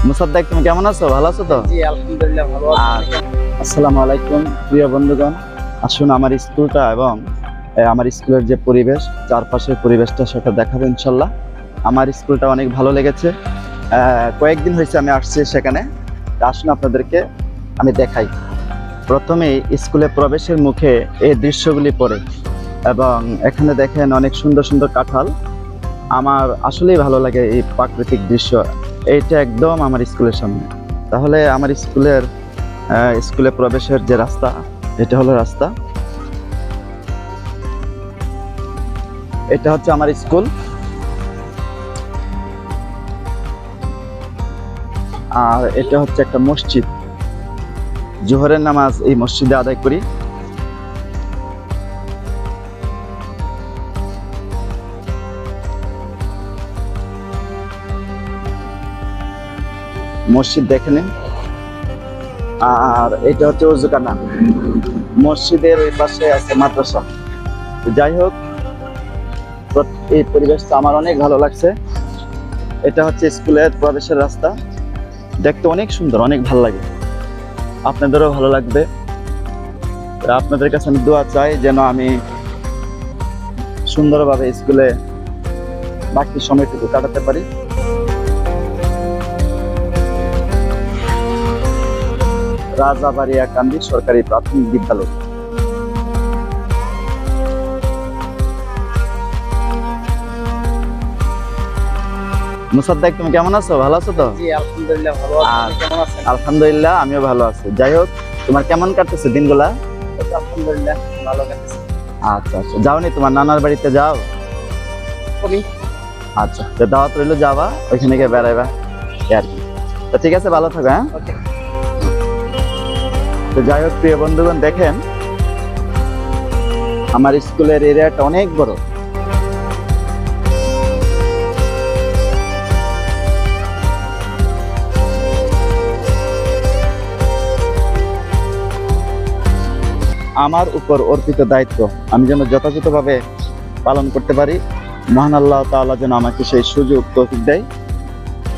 মুসাদ্দেক, তুমি কেমন আছো? ভালো আছো তো? জি আলহামদুলিল্লাহ ভালো আছি। আসসালামু আলাইকুম প্রিয় বন্ধুগণ, আসুন আমার স্কুলটা এবং আমার স্কুলের যে পরিবেশ, চারপাশের পরিবেশটা সেটা দেখাবো ইনশাল্লাহ। আমার স্কুলটা অনেক ভালো লেগেছে। কয়েকদিন হয়েছে আমি আসছি সেখানে। আসুন আপনাদেরকে আমি দেখাই। প্রথমেই স্কুলে প্রবেশের মুখে এই দৃশ্যগুলি পড়ে এবং এখানে দেখেন অনেক সুন্দর সুন্দর কাঁঠাল। আমার আসলেই ভালো লাগে এই প্রাকৃতিক দৃশ্য। এইটা একদম আমার স্কুলের সামনে। তাহলে আমার স্কুলে প্রবেশের যে রাস্তা, এটা হলো রাস্তা। এটা হচ্ছে আমার স্কুল। আর এটা হচ্ছে একটা মসজিদ। জোহরের নামাজ এই মসজিদে আদায় করি। মসজিদ দেখে নিন। আর এটা হচ্ছে ওযুখানা। মসজিদের ওই পাশে আছে মাদ্রাসা। যাই হোক, এই পরিবেশটা আমার অনেক ভালো লাগছে। এটা হচ্ছে স্কুলের প্রবেশের রাস্তা। দেখতে অনেক সুন্দর, অনেক ভালো লাগে। আপনাদেরও ভালো লাগবে। আপনাদের কাছে আমি দোয়া চাই যেন আমি সুন্দরভাবে স্কুলে বাকি সময়টুকু কাটাতে পারি। রাজাবাড়িয়াকান্দি সরকারি প্রাথমিক বিদ্যালয়। মুসাদ্দেক, তুমি কেমন আছো? ভালো আছো তো? জি আলহামদুলিল্লাহ ভালো আছি। আপনি কেমন আছেন? আলহামদুলিল্লাহ, আমিও ভালো আছি। যাই হোক, তোমার কেমন কাটতেছে দিনগুলা? আলহামদুলিল্লাহ ভালো কাটছে। আচ্ছা আচ্ছা, যাওনি তোমার নানার বাড়িতে? যাও। কবি আচ্ছা, তো দাওয়াত রইলো, যাবা, ওইখানে গিয়ে বেড়াইবা আর কি। তো ঠিক আছে, ভালো থাকো। হ্যাঁ, ওকে। তো যাই হোক প্রিয় বন্ধুগণ, দেখেন আমার স্কুলের এরিয়াটা অনেক বড়। আমার উপর অর্পিত দায়িত্ব আমি যেন যথাযথভাবে পালন করতে পারি। মহান আল্লাহ তাআলা যেন আমাকে সেই সুযোগ তৌফিক দেয়।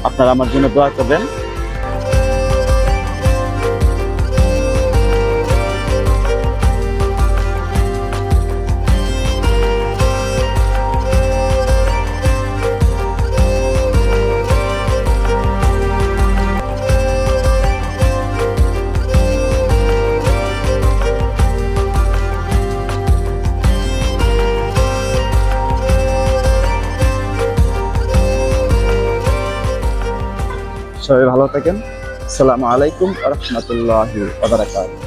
আপনারা আমার জন্য দোয়া করবেন। সবাই ভালো থাকেন। আসসালামু আলাইকুম ওয়া রাহমাতুল্লাহি ওয়া বারাকাতুহু।